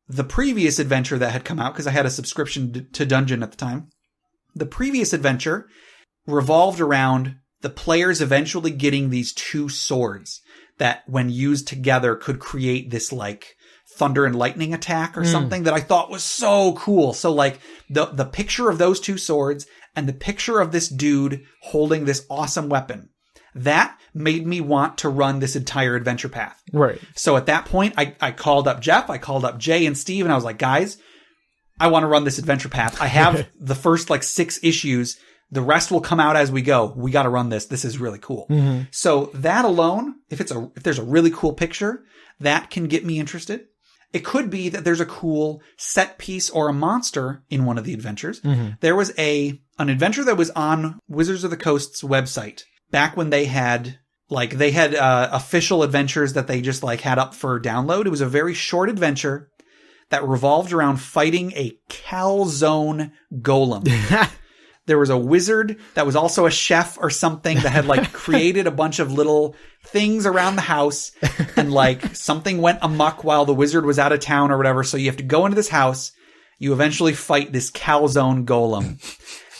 the previous adventure that had come out, because I had a subscription to Dungeon at the time. The previous adventure revolved around the players eventually getting these two swords that, when used together, could create this like thunder and lightning attack or something that I thought was so cool. So like the picture of those two swords and the picture of this dude holding this awesome weapon, that made me want to run this entire adventure path. Right. So at that point, I called up Jeff, I called up Jay and Steve, and I was like, guys, I want to run this adventure path. I have the first like 6 issues. The rest will come out as we go. We got to run this. This is really cool. So that alone, if there's a really cool picture, that can get me interested. It could be that there's a cool set piece or a monster in one of the adventures. There was an adventure that was on Wizards of the Coast's website back when they had official adventures that they just like had up for download. It was a very short adventure that revolved around fighting a calzone golem. There was a wizard that was also a chef or something that had like created a bunch of little things around the house, and like something went amok while the wizard was out of town or whatever. So you have to go into this house. You eventually fight this calzone golem.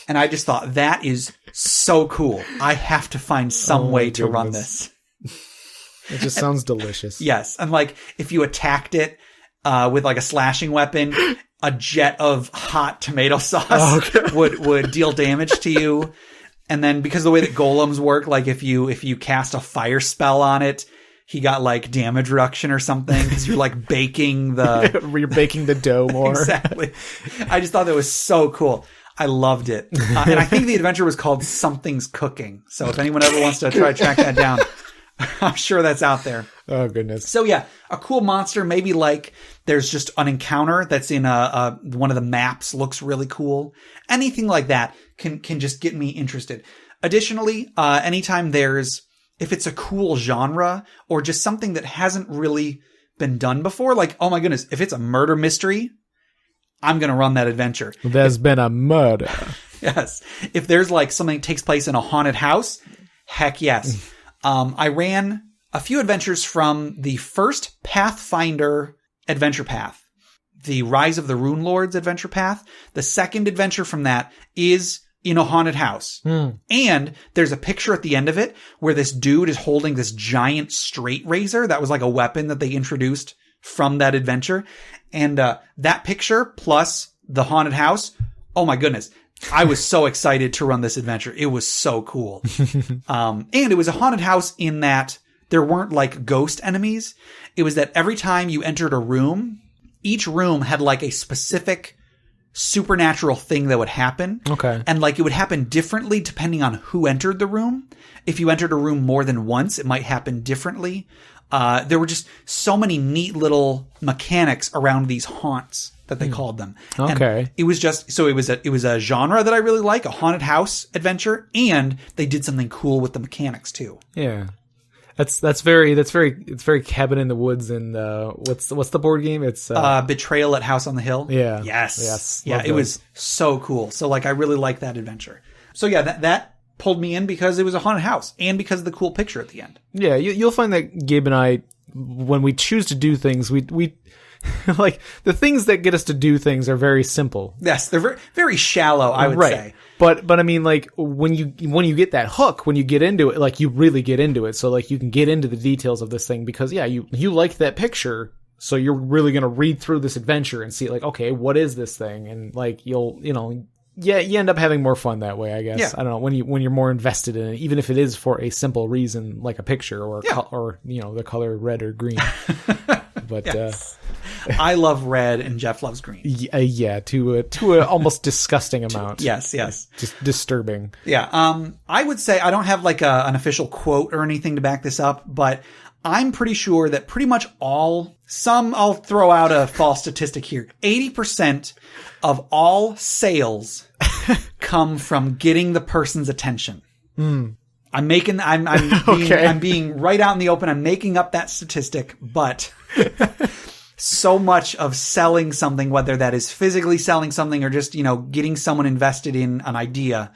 And I just thought, that is so cool. I have to find some way to run this. It just sounds delicious. Yes. And like if you attacked it with like a slashing weapon, a jet of hot tomato sauce would deal damage to you. And then because of the way that golems work, like if you cast a fire spell on it, he got like damage reduction or something because you're like baking you're baking the dough more. Exactly. I just thought that was so cool. I loved it. And I think the adventure was called Something's Cooking. So if anyone ever wants to try to track that down, I'm sure that's out there. Oh, goodness. So yeah, a cool monster. Maybe like there's just an encounter that's in one of the maps looks really cool. Anything like that can just get me interested. Additionally, anytime if it's a cool genre or just something that hasn't really been done before, like, oh my goodness, if it's a murder mystery, I'm going to run that adventure. There's been a murder. Yes. If there's like something that takes place in a haunted house, heck yes. I ran a few adventures from the first Pathfinder adventure path, the Rise of the Rune Lords adventure path. The second adventure from that is in a haunted house. And there's a picture at the end of it where this dude is holding this giant straight razor. That was like a weapon that they introduced from that adventure. And that picture plus the haunted house, oh my goodness. I was so excited to run this adventure. It was so cool. And it was a haunted house in that there weren't like ghost enemies. It was that every time you entered a room, each room had like a specific supernatural thing that would happen. Okay. And like it would happen differently depending on who entered the room. If you entered a room more than once, it might happen differently. There were just so many neat little mechanics around these haunts that they called them. Okay. And it was just, so it was a genre that I really like, a haunted house adventure, and they did something cool with the mechanics too. Yeah. It's very Cabin in the Woods and what's the board game? It's Betrayal at House on the Hill. Yeah. Yes. Yeah, it was so cool. So like I really like that adventure. So yeah, that pulled me in because it was a haunted house and because of the cool picture at the end. Yeah, you'll find that Gabe and I, when we choose to do things, we like the things that get us to do things are very simple. Yes, they're very, very shallow, I would say. But I mean, like when you get that hook, when you get into it, like you really get into it. So like you can get into the details of this thing because you like that picture. So you're really going to read through this adventure and see like, okay, what is this thing? And like, you'll Yeah, you end up having more fun that way, I guess. Yeah. I don't know, when you're more invested in it, even if it is for a simple reason like a picture or or the color red or green. But yes. I love red and Jeff loves green. To a almost disgusting amount. Yes. Just disturbing. Yeah. I would say I don't have like an official quote or anything to back this up, but I'm pretty sure that pretty much I'll throw out a false statistic here. 80% of all sales come from getting the person's attention. I'm being right out in the open. I'm making up that statistic, but so much of selling something, whether that is physically selling something or just, getting someone invested in an idea,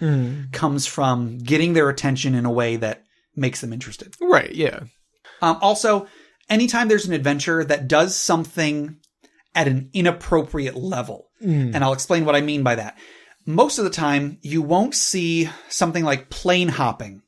comes from getting their attention in a way that makes them interested. Right. Yeah. Also, anytime there's an adventure that does something at an inappropriate level, and I'll explain what I mean by that. Most of the time, you won't see something like plane hopping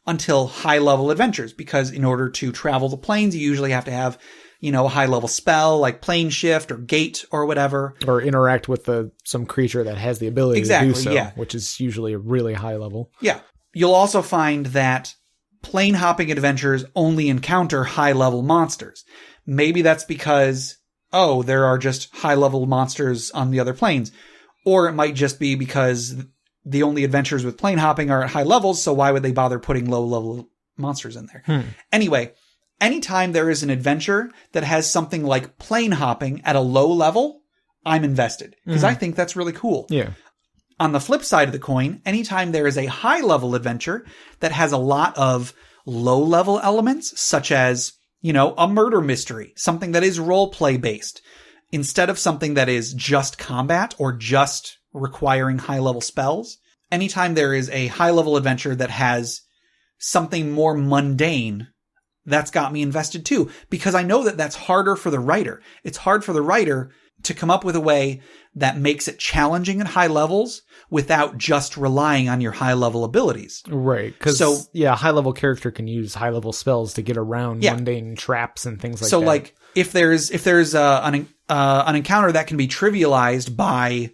until high-level adventures, because in order to travel the planes, you usually have to have, a high-level spell like plane shift or gate or whatever. Or interact with some creature that has the ability to do so, which is usually a really high level. Yeah. You'll also find that plane hopping adventures only encounter high-level monsters. Maybe that's because, there are just high-level monsters on the other planes. Or it might just be because the only adventures with plane hopping are at high levels, so why would they bother putting low-level monsters in there? Anyway, anytime there is an adventure that has something like plane hopping at a low level, I'm invested. Because I think that's really cool. Yeah. On the flip side of the coin, anytime there is a high-level adventure that has a lot of low-level elements, such as, a murder mystery, something that is role-play based, instead of something that is just combat or just requiring high-level spells, anytime there is a high-level adventure that has something more mundane, that's got me invested too, because I know that that's harder for the writer. It's hard for the writer to come up with a way that makes it challenging at high levels without just relying on your high-level abilities. Right. Because, a high-level character can use high-level spells to get around mundane traps and things like that. So, like, if there's an encounter that can be trivialized by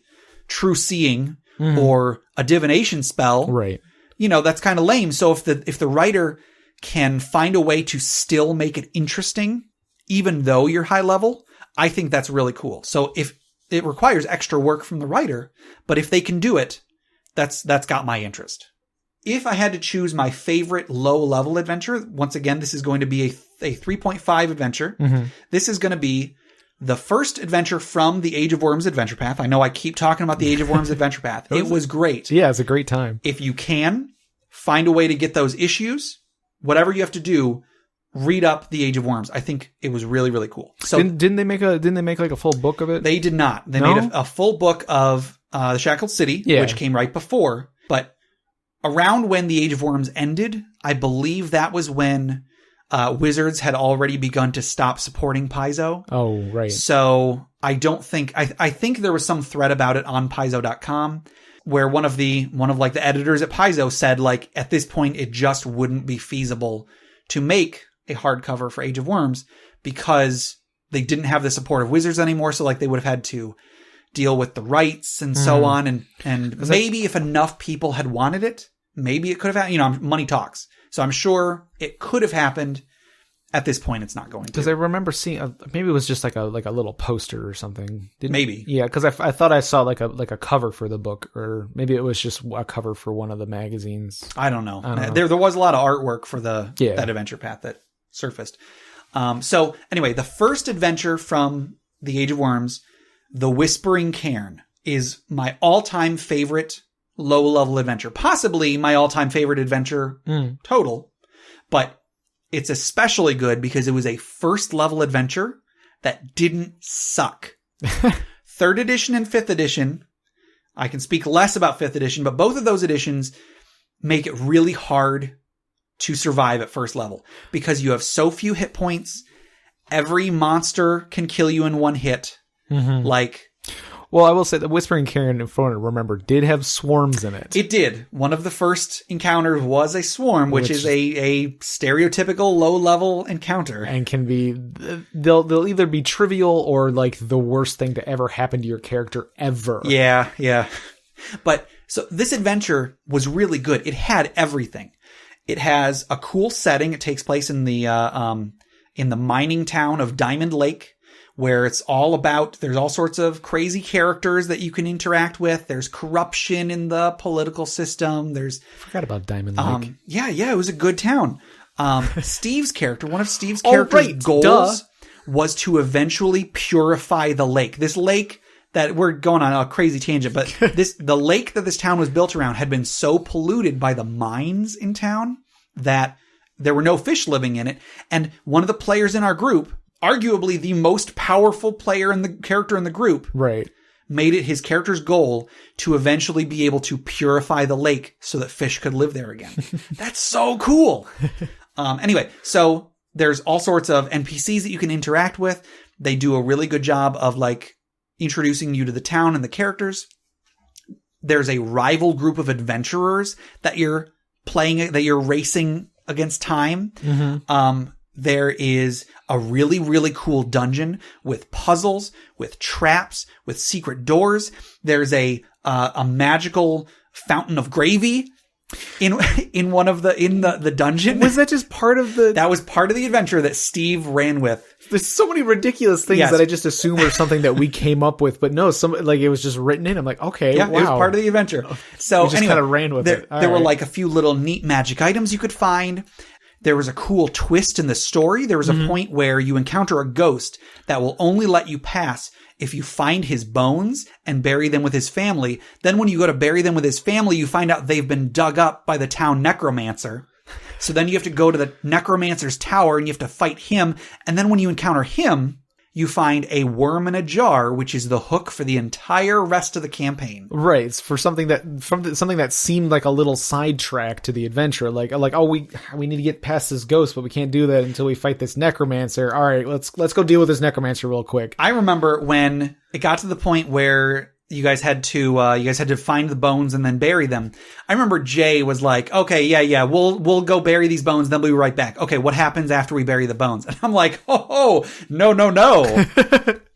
true seeing or a divination spell, right? That's kind of lame. So if the writer can find a way to still make it interesting, even though you're high level, I think that's really cool. So if it requires extra work from the writer, but if they can do it, that's got my interest. If I had to choose my favorite low-level adventure, once again, this is going to be a 3.5 adventure. This is going to be the first adventure from the Age of Worms adventure path. I know I keep talking about the Age of Worms adventure path. It was great. Yeah, it's a great time. If you can, find a way to get those issues, whatever you have to do, read up the Age of Worms. I think it was really, really cool. So didn't they make like a full book of it? They did not. They made a full book of the Shackled City, which came right before. But around when the Age of Worms ended, I believe that was when Wizards had already begun to stop supporting Paizo. Oh, right. So I don't think I think there was some thread about it on Paizo.com where one of the editors at Paizo said, like, at this point it just wouldn't be feasible to make a hardcover for Age of Worms because they didn't have the support of Wizards anymore. So like they would have had to deal with the rights and so on. And maybe if enough people had wanted it, maybe it could have happened. Money talks. So I'm sure it could have happened. At this point, it's not going to. Because I remember seeing, maybe it was just like a little poster or something. Maybe. Yeah, because I thought I saw like a cover for the book, or maybe it was just a cover for one of the magazines. I don't know. There was a lot of artwork for that adventure path that surfaced. So anyway, the first adventure from the Age of Worms, The Whispering Cairn, is my all-time favorite low-level adventure. Possibly my all-time favorite adventure total, but it's especially good because it was a first-level adventure that didn't suck. 3rd edition and 5th edition, I can speak less about 5th edition, but both of those editions make it really hard to survive at first level because you have so few hit points. Every monster can kill you in one hit. Well, I will say the Whispering Cairn, if I remember, did have swarms in it. It did. One of the first encounters was a swarm, which is a stereotypical low-level encounter. And can be... They'll either be trivial or like the worst thing to ever happen to your character ever. Yeah. But so this adventure was really good. It had everything. It has a cool setting. It takes place in the mining town of Diamond Lake, where it's all about, there's all sorts of crazy characters that you can interact with. There's corruption in the political system. I forgot about Diamond Lake. Yeah, it was a good town. Steve's character, one of Steve's character's goals was to eventually purify the lake. This lake that we're going on a crazy tangent, but the lake that this town was built around had been so polluted by the mines in town that there were no fish living in it. And one of the players in our group, arguably the most powerful player in the character in the group, right, made it his character's goal to eventually be able to purify the lake so that fish could live there again. That's so cool. Anyway, so there's all sorts of NPCs that you can interact with. They do a really good job of like introducing you to the town and the characters. There's a rival group of adventurers that you're racing against time. Mm-hmm. There is a really, really cool dungeon with puzzles, with traps, with secret doors. There's a magical fountain of gravy in the dungeon. Was that just part of the... That was part of the adventure that Steve ran with. There's so many ridiculous things that I just assume were something that we came up with, but no, it was just written in. I'm like, okay, yeah, wow. It was part of the adventure. So just kind of ran with it. There were like a few little neat magic items you could find. There was a cool twist in the story. There was a point where you encounter a ghost that will only let you pass if you find his bones and bury them with his family. Then when you go to bury them with his family, you find out they've been dug up by the town necromancer. So then you have to go to the necromancer's tower and you have to fight him. And then when you encounter him, you find a worm in a jar, which is the hook for the entire rest of the campaign. Right. It's for something that seemed like a little sidetrack to the adventure. Like, oh, we need to get past this ghost, but we can't do that until we fight this necromancer. All right, let's go deal with this necromancer real quick. I remember when it got to the point where you guys had to find the bones and then bury them. I remember Jay was like, okay, yeah, we'll go bury these bones, then we'll be right back. Okay, what happens after we bury the bones? And I'm like, no.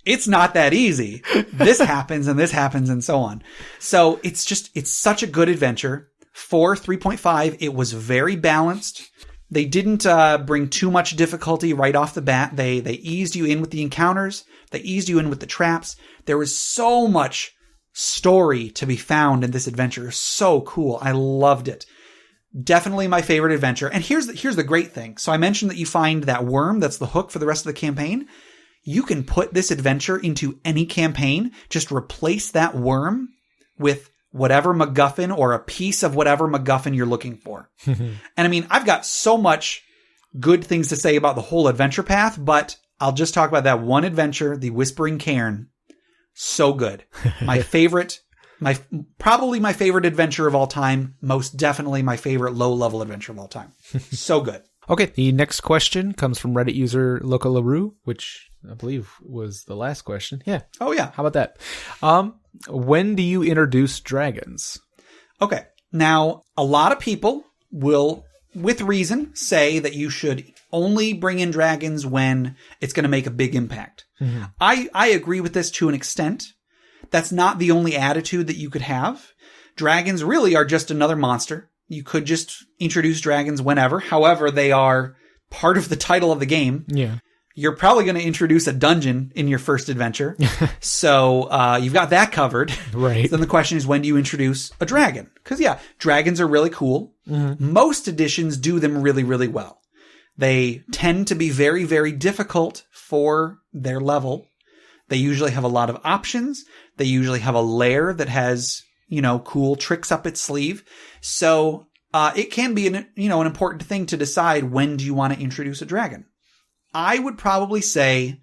It's not that easy. This happens and so on. So it's such a good adventure. For 3.5, it was very balanced. They didn't bring too much difficulty right off the bat. They eased you in with the encounters. They eased you in with the traps. There was so much story to be found in this adventure. So cool. I loved it. Definitely my favorite adventure. And here's the great thing. So I mentioned that you find that worm that's the hook for the rest of the campaign. You can put this adventure into any campaign. Just replace that worm with whatever MacGuffin or a piece of whatever MacGuffin you're looking for. And I mean, I've got so much good things to say about the whole adventure path, but I'll just talk about that one adventure, the Whispering Cairn. So good. Probably my favorite adventure of all time. Most definitely my favorite low-level adventure of all time. So good. Okay, the next question comes from Reddit user Loca LaRue, which I believe was the last question. Yeah. Oh, yeah. How about that? When do you introduce dragons? Okay. Now, a lot of people will, with reason, say that you should only bring in dragons when it's going to make a big impact. Mm-hmm. I agree with this to an extent. That's not the only attitude that you could have. Dragons really are just another monster. You could just introduce dragons whenever. However, they are part of the title of the game. Yeah. You're probably going to introduce a dungeon in your first adventure. So you've got that covered. Right. So then the question is, when do you introduce a dragon? Because, yeah, dragons are really cool. Mm-hmm. Most editions do them really, really well. They tend to be very, very difficult for their level. They usually have a lot of options. They usually have a lair that has, cool tricks up its sleeve. So it can be an important thing to decide, when do you want to introduce a dragon? I would probably say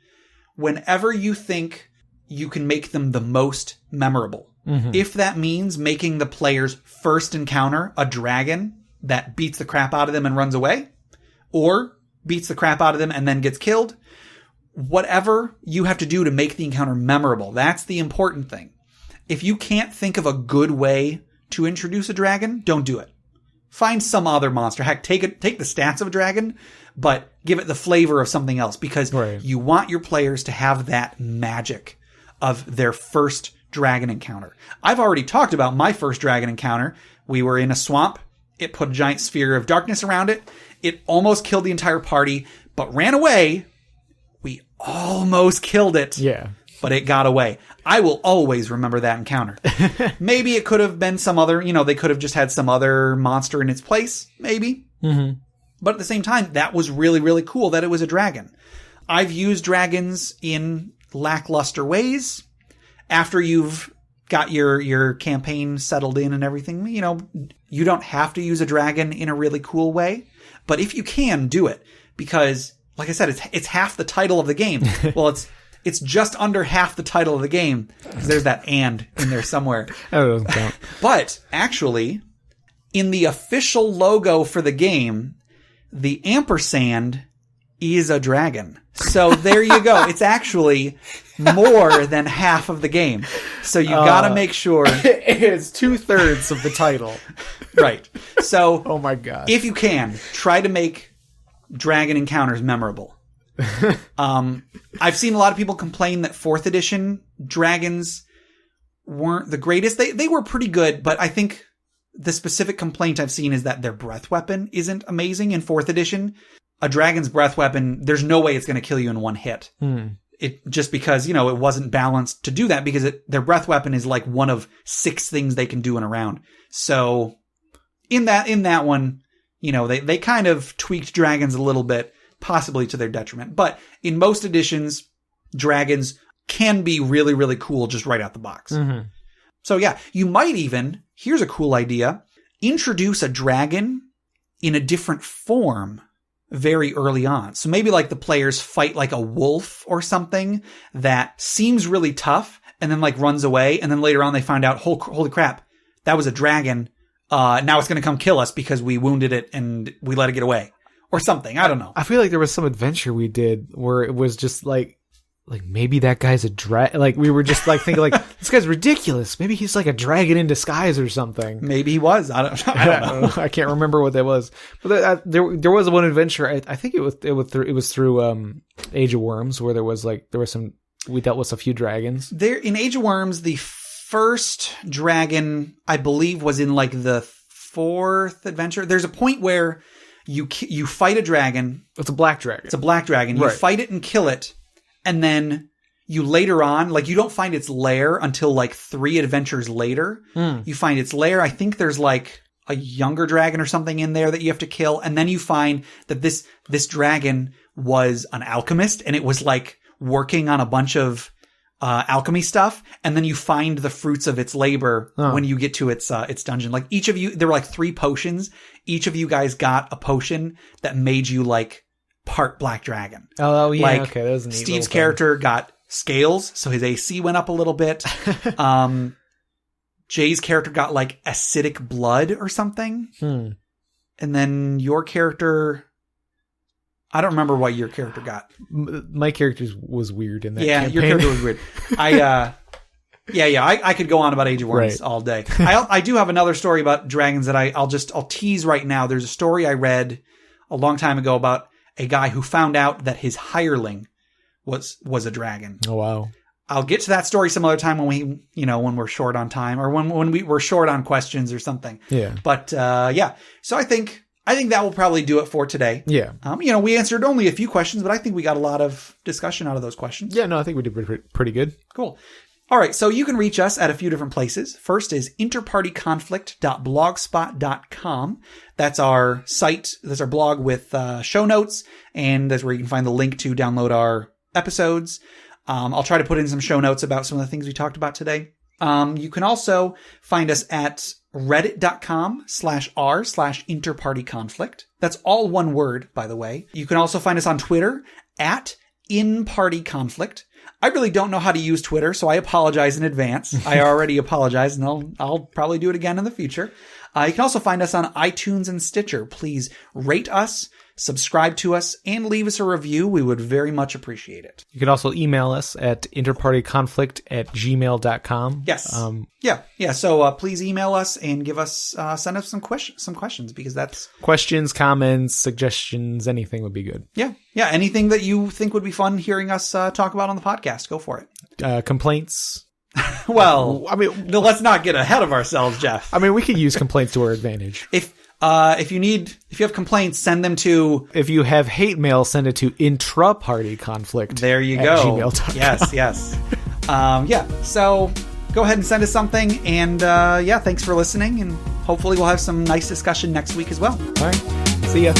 whenever you think you can make them the most memorable. Mm-hmm. If that means making the player's first encounter a dragon that beats the crap out of them and runs away, or beats the crap out of them and then gets killed, whatever you have to do to make the encounter memorable, that's the important thing. If you can't think of a good way to introduce a dragon, don't do it. Find some other monster. Heck, take the stats of a dragon, but give it the flavor of something else, because you want your players to have that magic of their first dragon encounter. I've already talked about my first dragon encounter. We were in a swamp. It put a giant sphere of darkness around it. It almost killed the entire party, but ran away. We almost killed it. Yeah. But it got away. I will always remember that encounter. Maybe it could have been some other, they could have just had some other monster in its place. Maybe. Mm-hmm. But at the same time, that was really, really cool that it was a dragon. I've used dragons in lackluster ways. After you've got your campaign settled in and everything, you don't have to use a dragon in a really cool way. But if you can, do it. Because, like I said, it's half the title of the game. Well, it's just under half the title of the game. There's that "and" in there somewhere. That doesn't count. But actually, in the official logo for the game, the ampersand is a dragon. So there you go. It's actually more than half of the game. So you gotta make sure. It's 2/3 of the title. Right. So, oh my God. If you can, try to make dragon encounters memorable. I've seen a lot of people complain that 4th edition dragons weren't the greatest. They were pretty good, but I think the specific complaint I've seen is that their breath weapon isn't amazing in 4th edition. A dragon's breath weapon, there's no way it's going to kill you in one hit. It just because, it wasn't balanced to do that because their breath weapon is like one of 6 things they can do in a round. So in that one, they kind of tweaked dragons a little bit, possibly to their detriment. But in most editions, dragons can be really, really cool just right out the box. Mm-hmm. So yeah, you might even, here's a cool idea, introduce a dragon in a different form very early on. So maybe like the players fight like a wolf or something that seems really tough and then like runs away. And then later on they find out, holy crap, that was a dragon. Now it's going to come kill us because we wounded it and we let it get away. Or something. I don't know. I feel like there was some adventure we did where it was just like maybe that guy's a dragon. Like we were just like thinking like this guy's ridiculous. Maybe he's like a dragon in disguise or something. Maybe he was. I don't know. I can't remember what that was. But there was one adventure. I think it was through Age of Worms where we dealt with a few dragons. There in Age of Worms, the first dragon I believe was in like the 4th adventure. There's a point where you fight a dragon. It's a black dragon. It's a black dragon. You fight it and kill it. And then you later on, like you don't find its lair until like 3 adventures later. You find its lair. I think there's like a younger dragon or something in there that you have to kill. And then you find that this dragon was an alchemist and it was like working on a bunch of alchemy stuff. And then you find the fruits of its labor when you get to its dungeon. Like each of you, there were like 3 potions. Each of you guys got a potion that made you like part black dragon. Oh yeah. Like, okay. That was a neat Steve's character got scales. So his AC went up a little bit. Jay's character got like acidic blood or something. And then your character, I don't remember what your character got. My character was weird in that campaign. Your character was weird. I could go on about Age of Worms all day. I do have another story about dragons that I'll tease right now. There's a story I read a long time ago about a guy who found out that his hireling was a dragon. Oh wow. I'll get to that story some other time when when we're short on time or when we're short on questions or something. Yeah. But so I think that will probably do it for today. Yeah. We answered only a few questions, but I think we got a lot of discussion out of those questions. Yeah, no, I think we did pretty good. Cool. All right, so you can reach us at a few different places. First is interpartyconflict.blogspot.com. That's our site. That's our blog with show notes, and that's where you can find the link to download our episodes. I'll try to put in some show notes about some of the things we talked about today. You can also find us at reddit.com/r/interpartyconflict. That's all one word, by the way. You can also find us on Twitter at InPartyConflict. I really don't know how to use Twitter, so I apologize in advance. I already apologize, and I'll probably do it again in the future. You can also find us on iTunes and Stitcher. Please rate us, subscribe to us, and leave us a review. We would very much appreciate it. You can also email us at interpartyconflict@gmail.com. Yes. Yeah. So please email us and give us send us some questions because that's questions, comments, suggestions, anything would be good. Yeah. Anything that you think would be fun hearing us talk about on the podcast, go for it. Complaints. Well, I mean, let's not get ahead of ourselves, Jeff. I mean, we could use complaints to our advantage. If you have complaints, send them to. If you have hate mail, send it to InterPartyConflict. There you at go. gmail.com. Yes. So go ahead and send us something, and thanks for listening, and hopefully we'll have some nice discussion next week as well. All right. See ya.